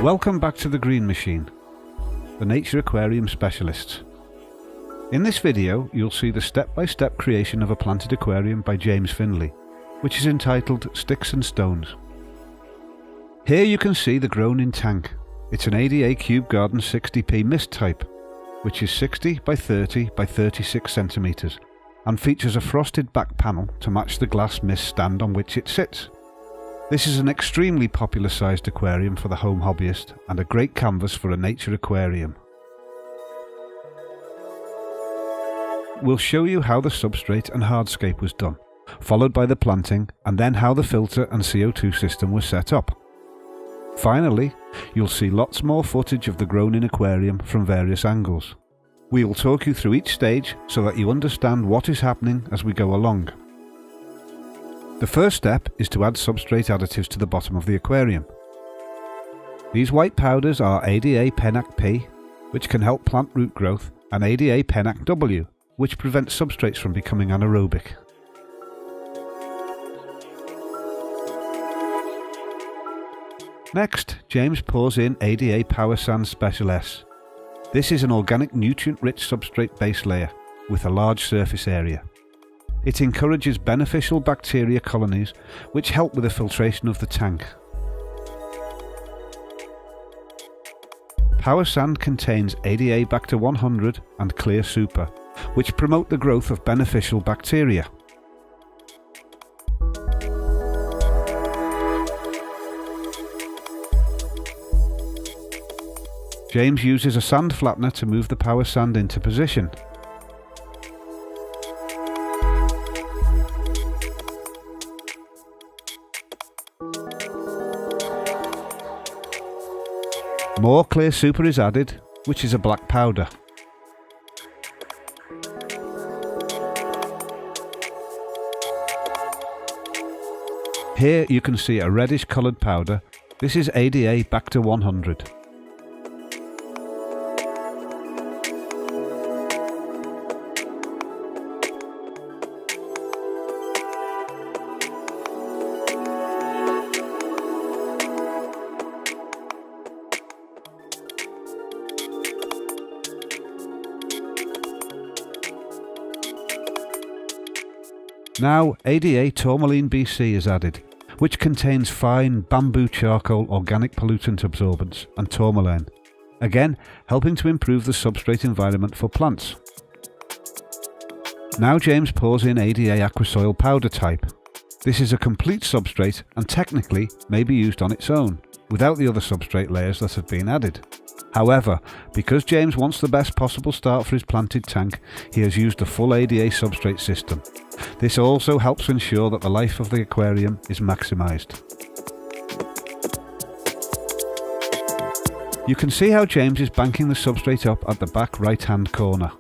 Welcome back to the Green Machine, the nature aquarium specialists. In this video you'll see the step-by-step creation of a planted aquarium by James Finley, which is entitled Sticks and Stones. Here you can see the grown-in tank. It's an ADA Cube Garden 60p mist type, which is 60 by 30 by 36 centimeters and features a frosted back panel to match the glass mist stand on which it sits. This is an extremely popular sized aquarium for the home hobbyist and a great canvas for a nature aquarium. We'll show you how the substrate and hardscape was done, followed by the planting, and then how the filter and CO2 system was set up. Finally, you'll see lots more footage of the grown-in aquarium from various angles. We will talk you through each stage so that you understand what is happening as we go along. The first step is to add substrate additives to the bottom of the aquarium. These white powders are ADA Penac P, which can help plant root growth, and ADA Penac W, which prevents substrates from becoming anaerobic. Next, James pours in ADA Power Sand Special S. This is an organic nutrient-rich substrate base layer with a large surface area. It encourages beneficial bacteria colonies which help with the filtration of the tank. Power Sand contains ADA Bacter 100 and Clear Super, which promote the growth of beneficial bacteria. James uses a sand flattener to move the power sand into position. More Clear Super is added, which is a black powder. Here you can see a reddish coloured powder. This is ADA Bacter 100. Now ADA Tourmaline BC is added, which contains fine bamboo charcoal organic pollutant absorbents and tourmaline, again helping to improve the substrate environment for plants. Now James pours in ADA Aquasoil powder type. This is a complete substrate and technically may be used on its own, without the other substrate layers that have been added. However, because James wants the best possible start for his planted tank, he has used a full ADA substrate system. This also helps ensure that the life of the aquarium is maximised. You can see how James is banking the substrate up at the back right hand corner.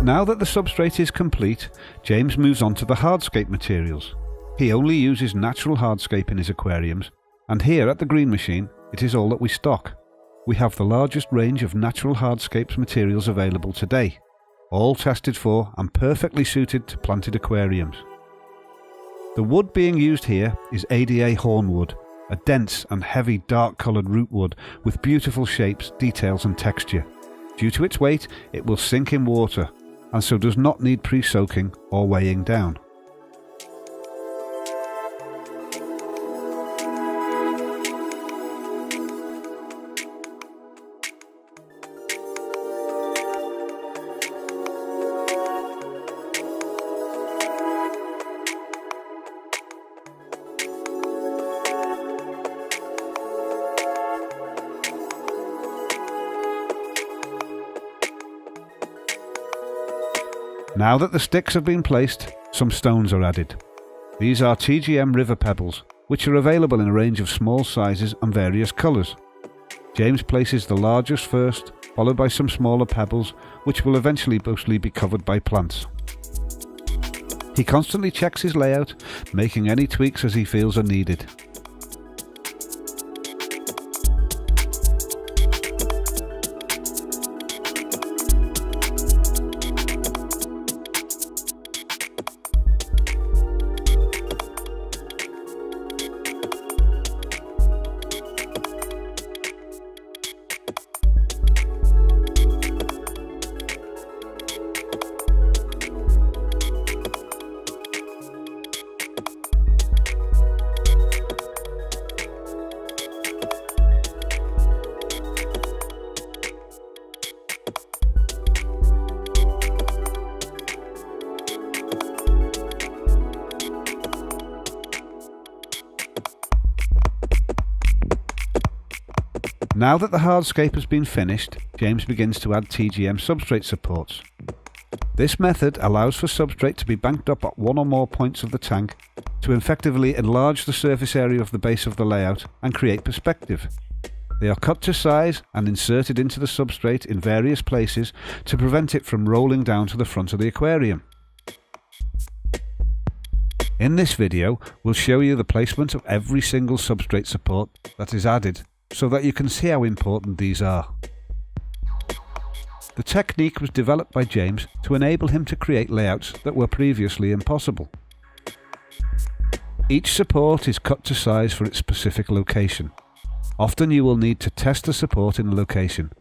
Now that the substrate is complete, James moves on to the hardscape materials. He only uses natural hardscape in his aquariums, and here at the Green Machine it is all that we stock. We have the largest range of natural hardscapes materials available today, all tested for and perfectly suited to planted aquariums. The wood being used here is ADA Hornwood, a dense and heavy dark coloured root wood with beautiful shapes, details and texture. Due to its weight, it will sink in water and so does not need pre-soaking or weighing down. Now that the sticks have been placed, some stones are added. These are TGM river pebbles, which are available in a range of small sizes and various colours. James places the largest first, followed by some smaller pebbles, which will eventually mostly be covered by plants. He constantly checks his layout, making any tweaks as he feels are needed. Now that the hardscape has been finished, James begins to add TGM substrate supports. This method allows for substrate to be banked up at one or more points of the tank to effectively enlarge the surface area of the base of the layout and create perspective. They are cut to size and inserted into the substrate in various places to prevent it from rolling down to the front of the aquarium. In this video, we'll show you the placement of every single substrate support that is added, so that you can see how important these are. The technique was developed by James to enable him to create layouts that were previously impossible. Each support is cut to size for its specific location. Often you will need to test the support in a location.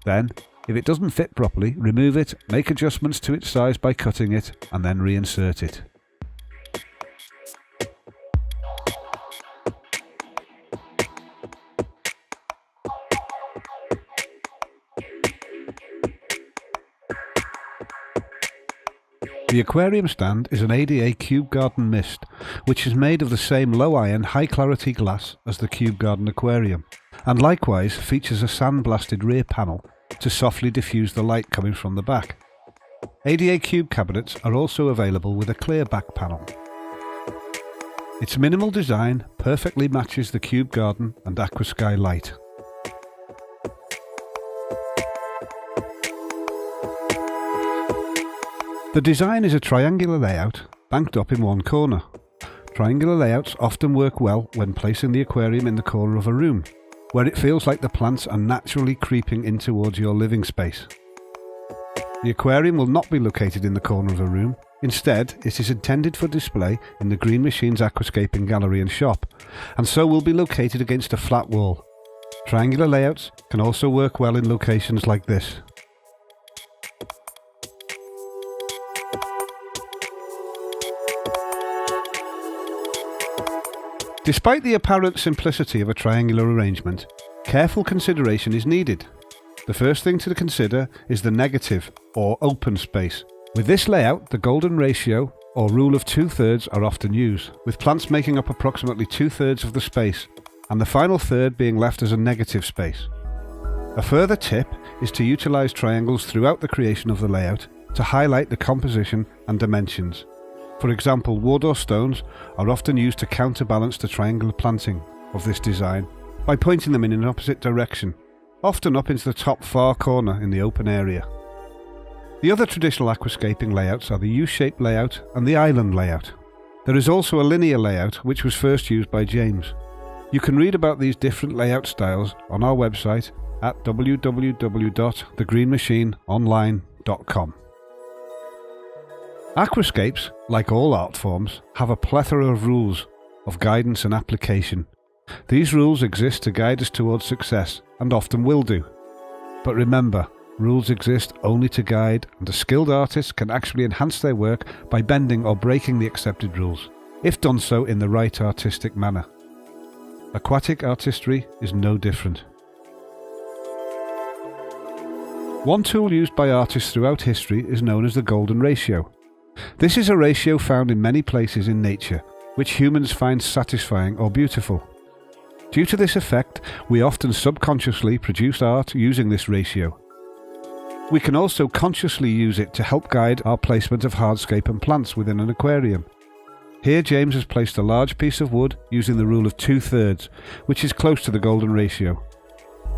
Then, if it doesn't fit properly, remove it, make adjustments to its size by cutting it, and then reinsert it. The aquarium stand is an ADA Cube Garden mist, which is made of the same low iron, high clarity glass as the Cube Garden aquarium, and likewise features a sandblasted rear panel to softly diffuse the light coming from the back. ADA Cube cabinets are also available with a clear back panel. Its minimal design perfectly matches the Cube Garden and Aquasky light. The design is a triangular layout, banked up in one corner. Triangular layouts often work well when placing the aquarium in the corner of a room, where it feels like the plants are naturally creeping in towards your living space. The aquarium will not be located in the corner of a room. Instead, it is intended for display in the Green Machine's aquascaping gallery and shop, and so will be located against a flat wall. Triangular layouts can also work well in locations like this. Despite the apparent simplicity of a triangular arrangement, careful consideration is needed. The first thing to consider is the negative, or open space. With this layout, the golden ratio, or rule of 2/3, are often used, with plants making up approximately 2/3 of the space, and the final third being left as a negative space. A further tip is to utilise triangles throughout the creation of the layout to highlight the composition and dimensions. For example, wood or stones are often used to counterbalance the triangular planting of this design by pointing them in an opposite direction, often up into the top far corner in the open area. The other traditional aquascaping layouts are the U-shaped layout and the island layout. There is also a linear layout which was first used by James. You can read about these different layout styles on our website at www.thegreenmachineonline.com. Aquascapes, like all art forms, have a plethora of rules of guidance and application. These rules exist to guide us towards success, and often will do. But remember, rules exist only to guide, and a skilled artist can actually enhance their work by bending or breaking the accepted rules, if done so in the right artistic manner. Aquatic artistry is no different. One tool used by artists throughout history is known as the golden ratio. This is a ratio found in many places in nature, which humans find satisfying or beautiful. Due to this effect, we often subconsciously produce art using this ratio. We can also consciously use it to help guide our placement of hardscape and plants within an aquarium. Here James has placed a large piece of wood using the rule of 2/3, which is close to the golden ratio.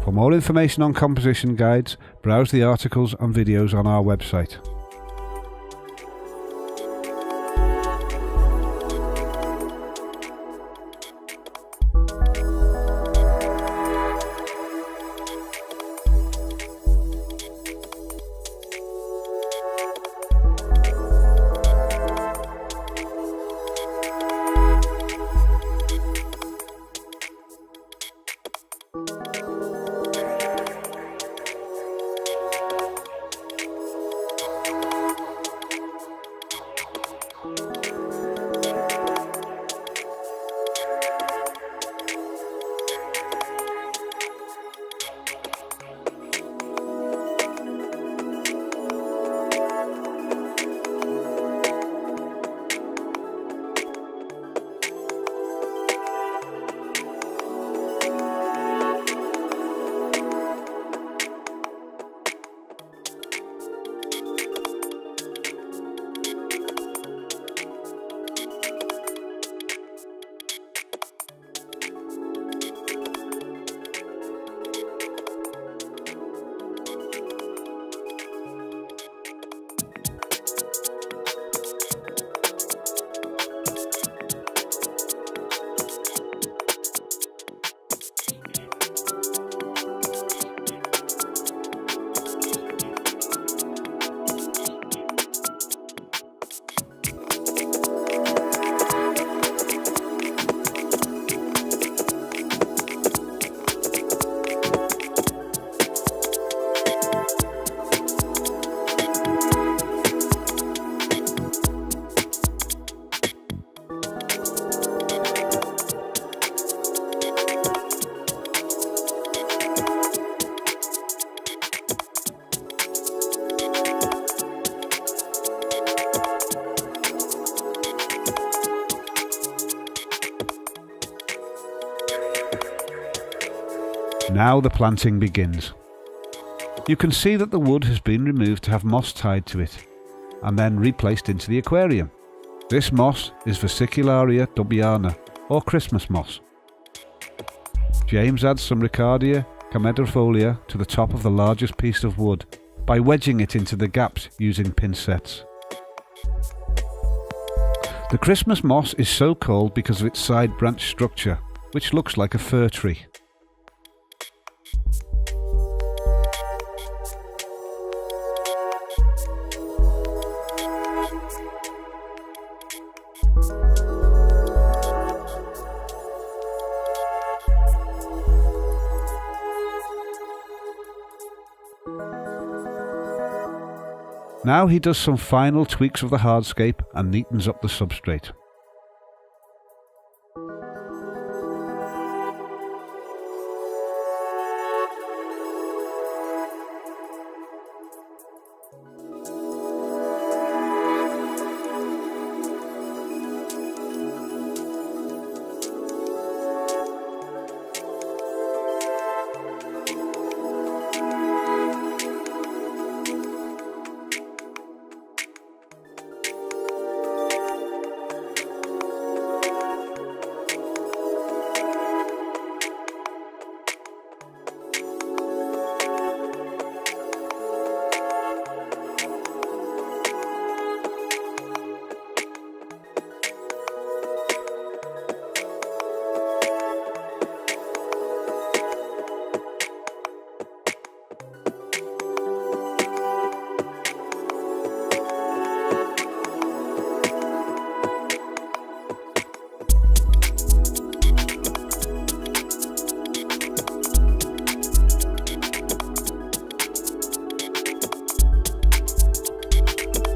For more information on composition guides, browse the articles and videos on our website. Now the planting begins. You can see that the wood has been removed to have moss tied to it, and then replaced into the aquarium. This moss is Versicularia dubiana, or Christmas moss. James adds some Ricardia comedrifolia to the top of the largest piece of wood by wedging it into the gaps using pincets. The Christmas moss is so called because of its side branch structure, which looks like a fir tree. Now he does some final tweaks of the hardscape and neatens up the substrate.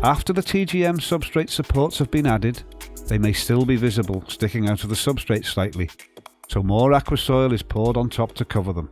After the TGM substrate supports have been added, they may still be visible sticking out of the substrate slightly, so more aqua soil is poured on top to cover them.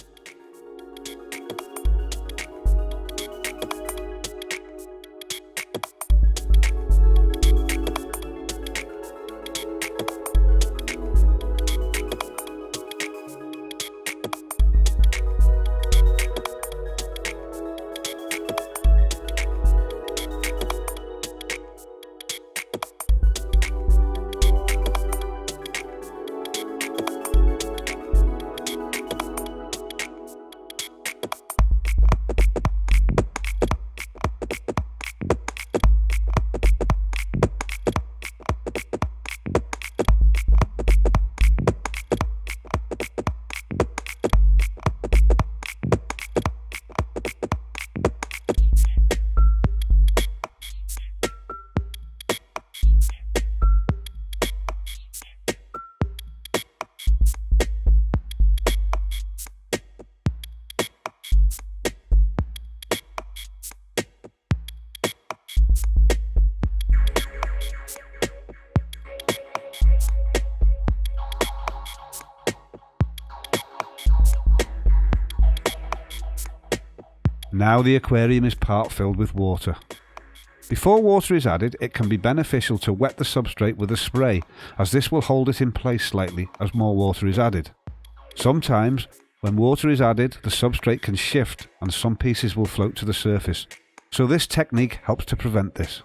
Now the aquarium is part filled with water. Before water is added, it can be beneficial to wet the substrate with a spray, as this will hold it in place slightly as more water is added. Sometimes, when water is added, the substrate can shift and some pieces will float to the surface, so this technique helps to prevent this.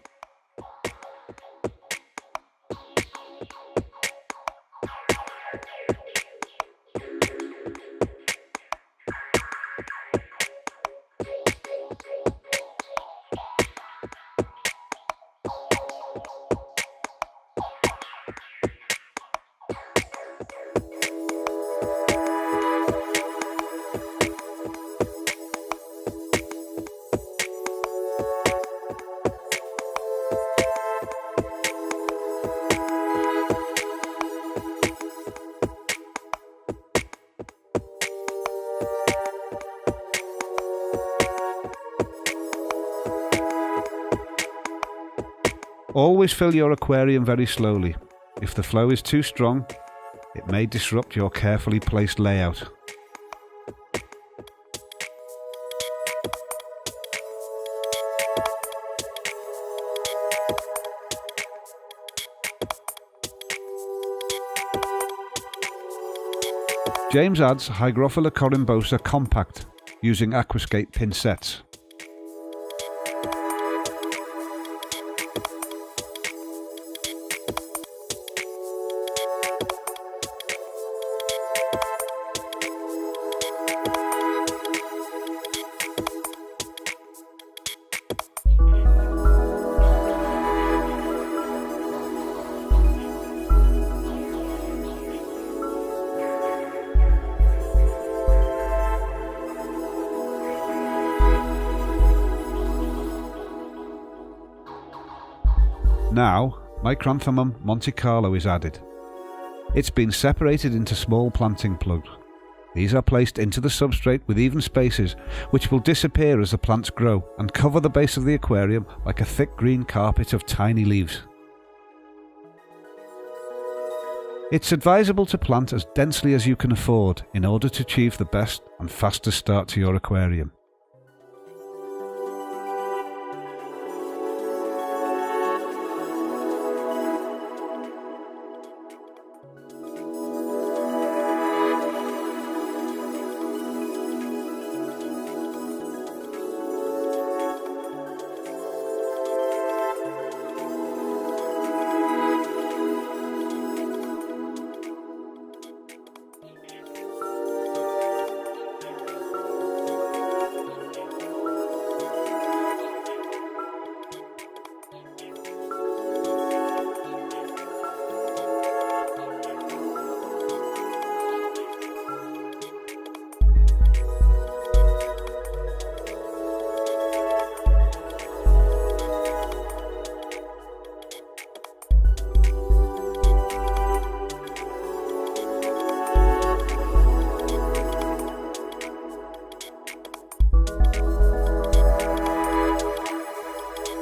Always fill your aquarium very slowly. If the flow is too strong, it may disrupt your carefully placed layout. James adds Hygrophila corymbosa compact using aquascape pin sets. Now, Micranthemum Monte Carlo is added. It's been separated into small planting plugs. These are placed into the substrate with even spaces, which will disappear as the plants grow and cover the base of the aquarium like a thick green carpet of tiny leaves. It's advisable to plant as densely as you can afford in order to achieve the best and fastest start to your aquarium.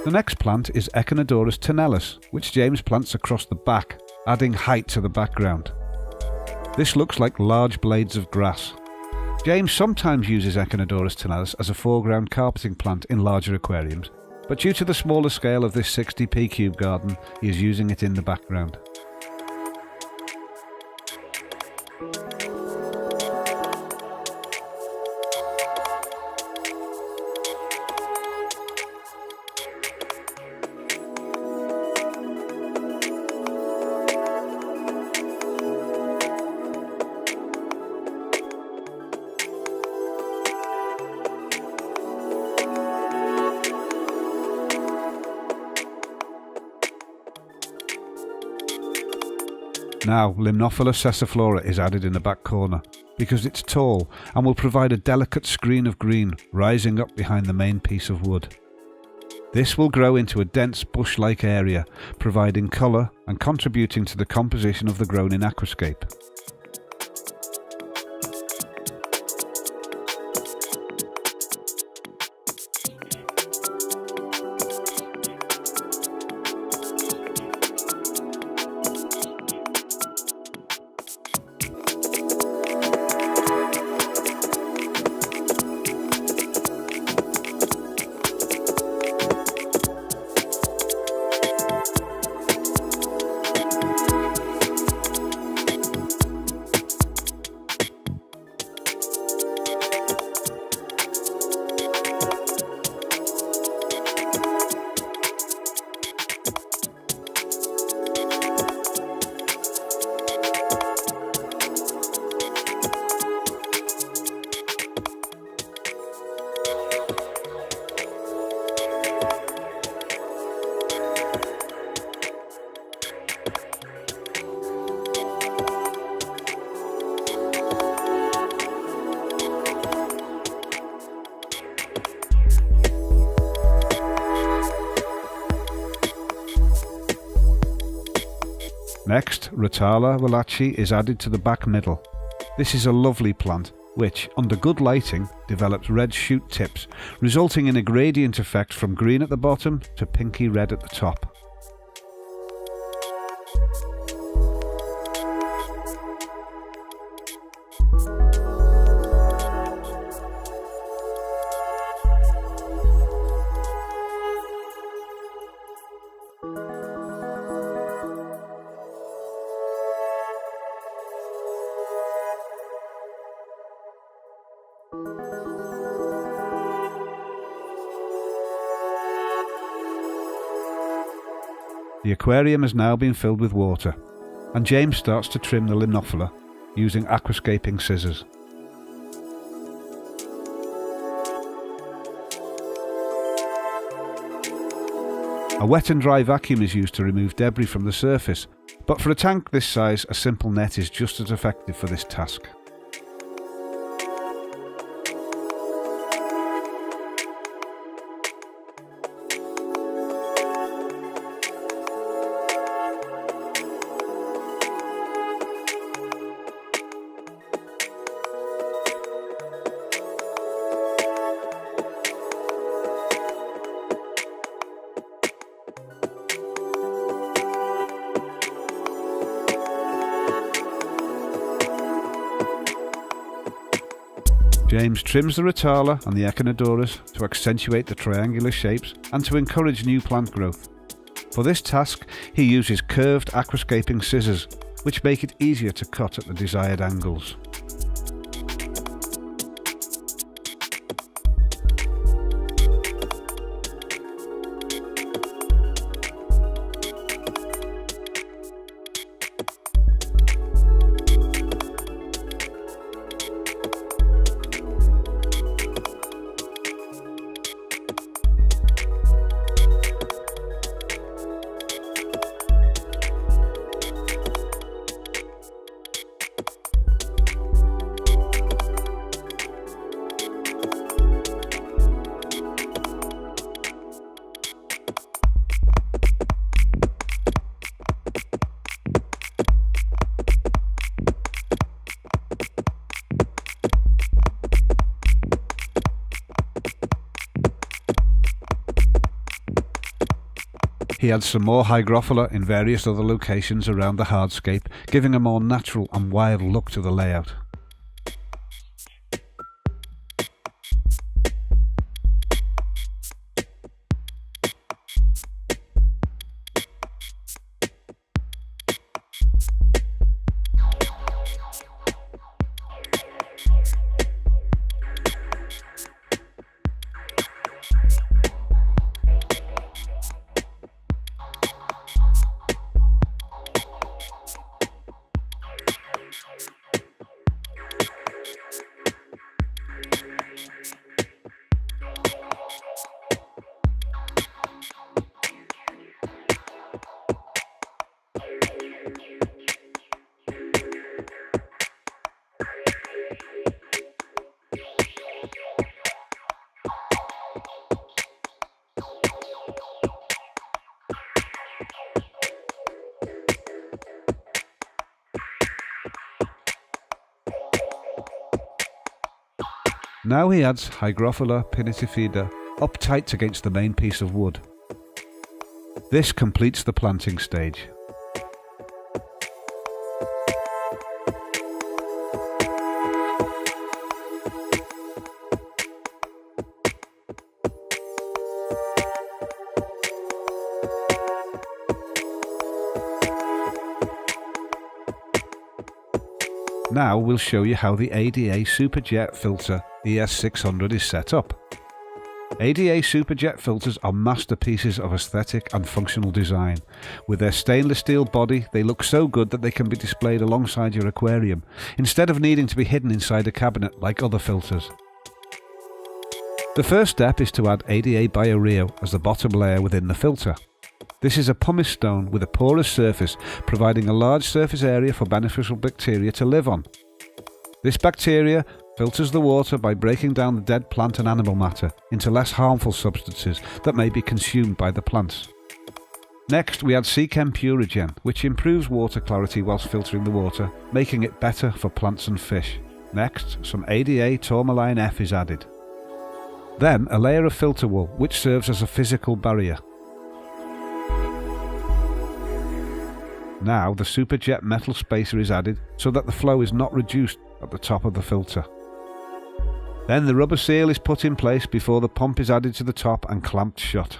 The next plant is Echinodorus tenalis, which James plants across the back, adding height to the background. This looks like large blades of grass. James sometimes uses Echinodorus tenalis as a foreground carpeting plant in larger aquariums, but due to the smaller scale of this 60p cube garden, he is using it in the background. Now, Limnophila sessiflora is added in the back corner, because it's tall and will provide a delicate screen of green rising up behind the main piece of wood. This will grow into a dense bush-like area, providing colour and contributing to the composition of the grown in aquascape. Next, Rotala Wallacei is added to the back middle. This is a lovely plant which, under good lighting, develops red shoot tips, resulting in a gradient effect from green at the bottom to pinky red at the top. The aquarium has now been filled with water, and James starts to trim the Linophila using aquascaping scissors. A wet and dry vacuum is used to remove debris from the surface, but for a tank this size, a simple net is just as effective for this task. James trims the Rotala and the Echinodorus to accentuate the triangular shapes and to encourage new plant growth. For this task, he uses curved aquascaping scissors, which make it easier to cut at the desired angles. He adds some more hygrophila in various other locations around the hardscape, giving a more natural and wild look to the layout. Now he adds Hygrophila pinnatifida up tight against the main piece of wood. This completes the planting stage. Now we'll show you how the ADA Superjet filter ES600 is set up. ADA Superjet filters are masterpieces of aesthetic and functional design. With their stainless steel body, they look so good that they can be displayed alongside your aquarium, instead of needing to be hidden inside a cabinet like other filters. The first step is to add ADA BioRio as the bottom layer within the filter. This is a pumice stone with a porous surface, providing a large surface area for beneficial bacteria to live on. This bacteria filters the water by breaking down the dead plant and animal matter into less harmful substances that may be consumed by the plants. Next, we add Chem Purigen, which improves water clarity whilst filtering the water, making it better for plants and fish. Next, some ADA tourmaline F is added. Then, a layer of filter wool, which serves as a physical barrier. Now, the Superjet metal spacer is added so that the flow is not reduced at the top of the filter. Then the rubber seal is put in place before the pump is added to the top and clamped shut.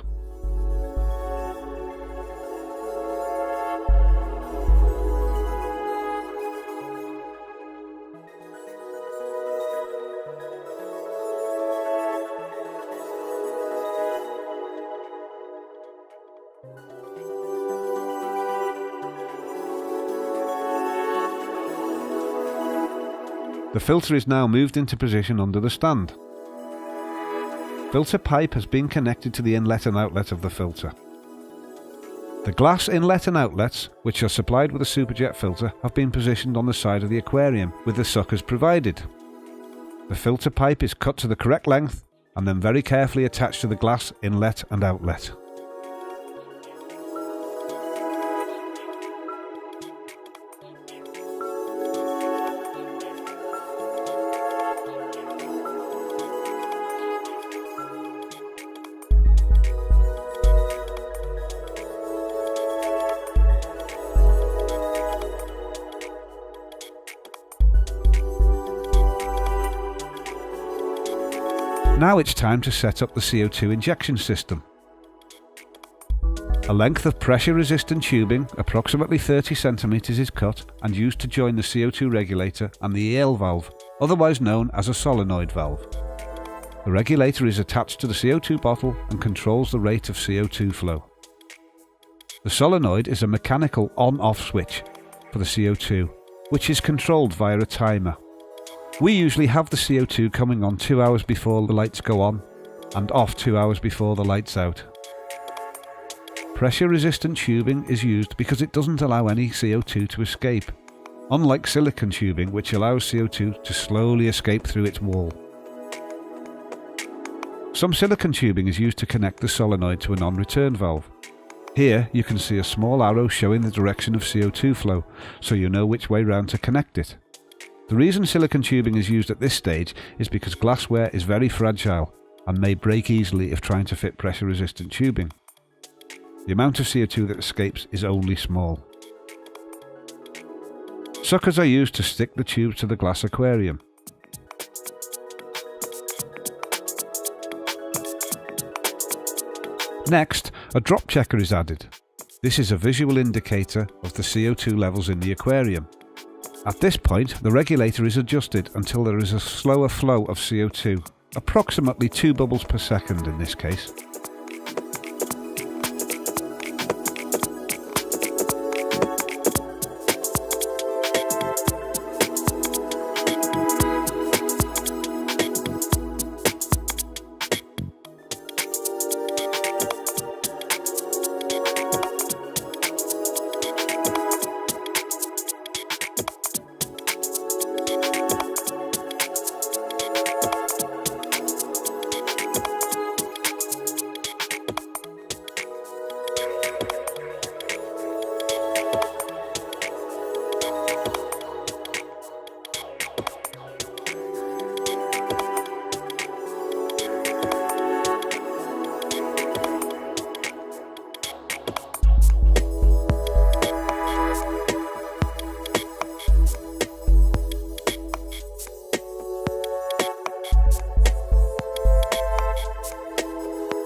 The filter is now moved into position under the stand. Filter pipe has been connected to the inlet and outlet of the filter. The glass inlet and outlets, which are supplied with a Superjet filter, have been positioned on the side of the aquarium with the suckers provided. The filter pipe is cut to the correct length and then very carefully attached to the glass inlet and outlet. Now it's time to set up the CO2 injection system. A length of pressure-resistant tubing, approximately 30 cm, is cut and used to join the CO2 regulator and the EL valve, otherwise known as a solenoid valve. The regulator is attached to the CO2 bottle and controls the rate of CO2 flow. The solenoid is a mechanical on-off switch for the CO2, which is controlled via a timer. We usually have the CO2 coming on 2 hours before the lights go on and off 2 hours before the lights out. Pressure-resistant tubing is used because it doesn't allow any CO2 to escape, unlike silicone tubing, which allows CO2 to slowly escape through its wall. Some silicone tubing is used to connect the solenoid to a non-return valve. Here you can see a small arrow showing the direction of CO2 flow, so you know which way round to connect it. The reason silicone tubing is used at this stage is because glassware is very fragile and may break easily if trying to fit pressure-resistant tubing. The amount of CO2 that escapes is only small. Suckers are used to stick the tubes to the glass aquarium. Next, a drop checker is added. This is a visual indicator of the CO2 levels in the aquarium. At this point, the regulator is adjusted until there is a slower flow of CO2, approximately 2 bubbles per second in this case.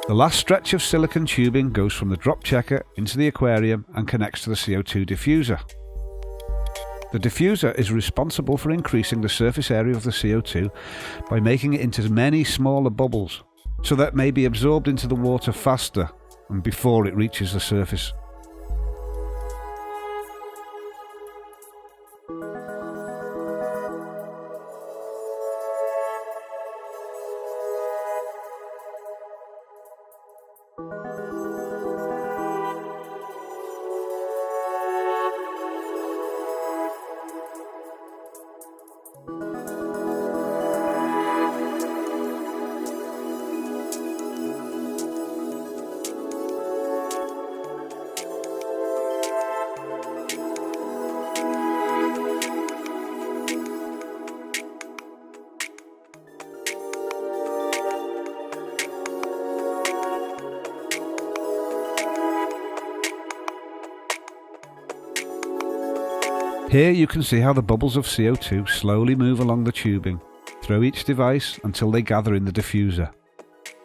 The last stretch of silicone tubing goes from the drop checker into the aquarium and connects to the CO2 diffuser. The diffuser is responsible for increasing the surface area of the CO2 by making it into many smaller bubbles, so that it may be absorbed into the water faster and before it reaches the surface. Here you can see how the bubbles of CO2 slowly move along the tubing through each device until they gather in the diffuser.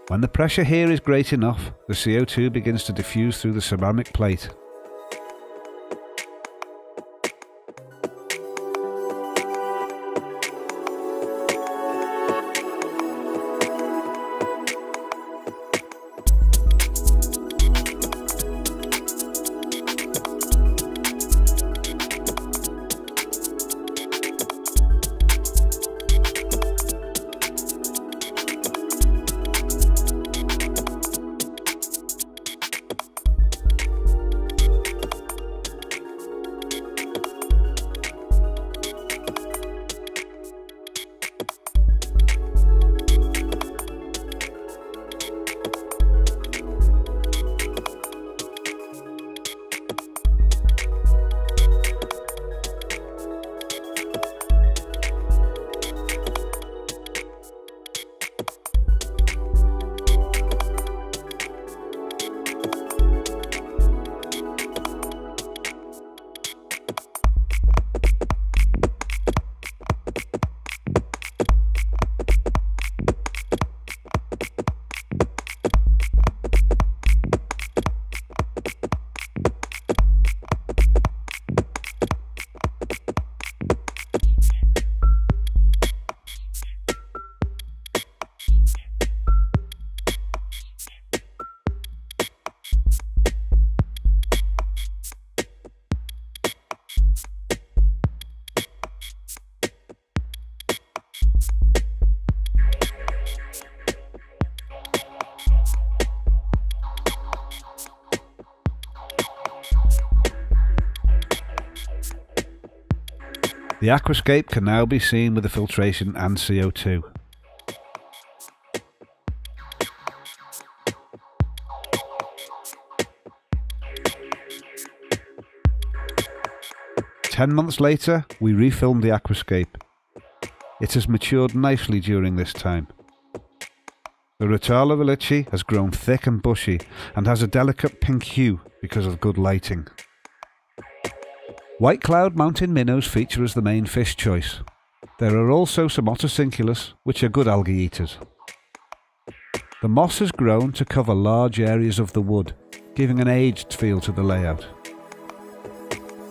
When the pressure here is great enough, the CO2 begins to diffuse through the ceramic plate. The aquascape can now be seen with the filtration and CO2. Ten months later, we refilmed the aquascape. It has matured nicely during this time. The Rotala Velici has grown thick and bushy and has a delicate pink hue because of good lighting. White cloud mountain minnows feature as the main fish choice. There are also some otocinclus, which are good algae eaters. The moss has grown to cover large areas of the wood, giving an aged feel to the layout.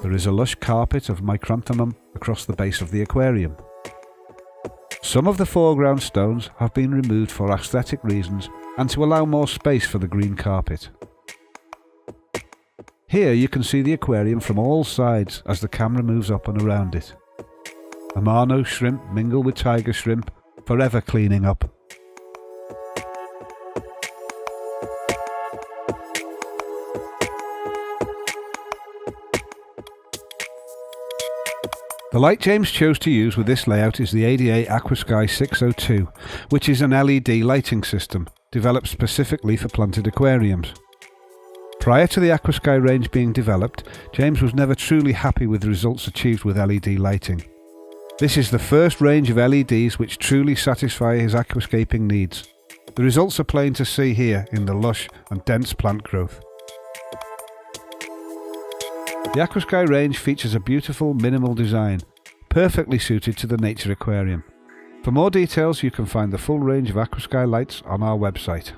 There is a lush carpet of micranthemum across the base of the aquarium. Some of the foreground stones have been removed for aesthetic reasons and to allow more space for the green carpet. Here you can see the aquarium from all sides as the camera moves up and around it. Amano shrimp mingle with tiger shrimp, forever cleaning up. The light James chose to use with this layout is the ADA Aquasky 602, which is an LED lighting system developed specifically for planted aquariums. Prior to the Aquasky range being developed, James was never truly happy with the results achieved with LED lighting. This is the first range of LEDs which truly satisfy his aquascaping needs. The results are plain to see here in the lush and dense plant growth. The Aquasky range features a beautiful minimal design, perfectly suited to the nature aquarium. For more details you can find the full range of Aquasky lights on our website.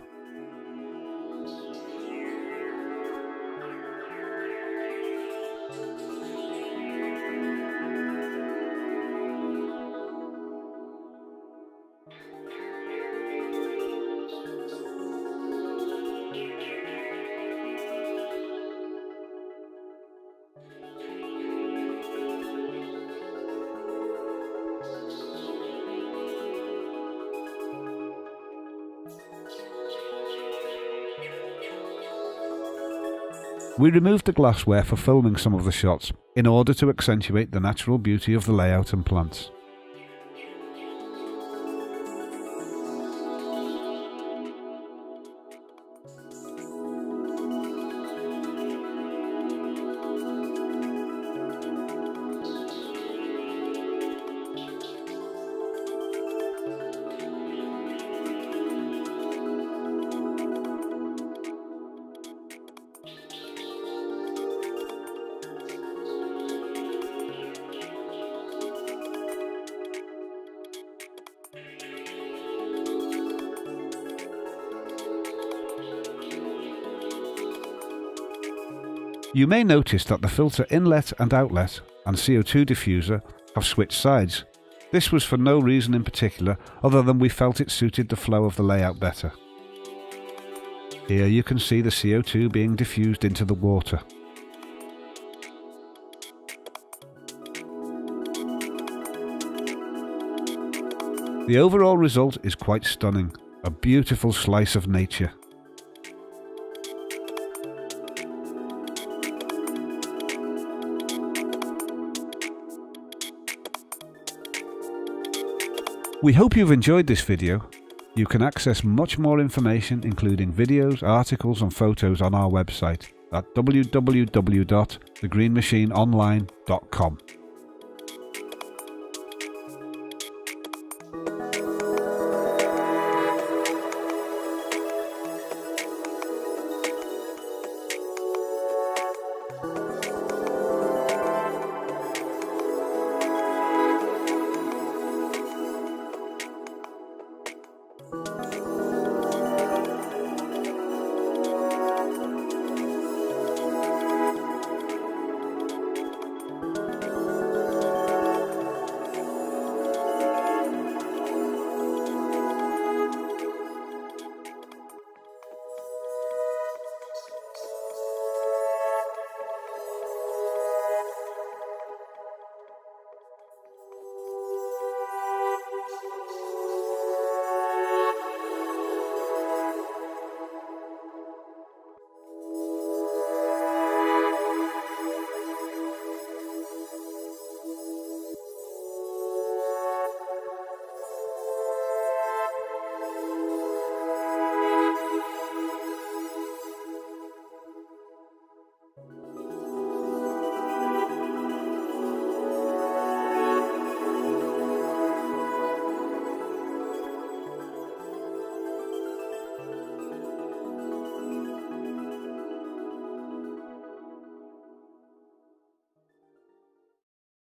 We removed the glassware for filming some of the shots in order to accentuate the natural beauty of the layout and plants. You may notice that the filter inlet and outlet and CO2 diffuser have switched sides. This was for no reason in particular other than we felt it suited the flow of the layout better. Here you can see the CO2 being diffused into the water. The overall result is quite stunning, a beautiful slice of nature. We hope you've enjoyed this video. You can access much more information including videos, articles and photos on our website at www.thegreenmachineonline.com.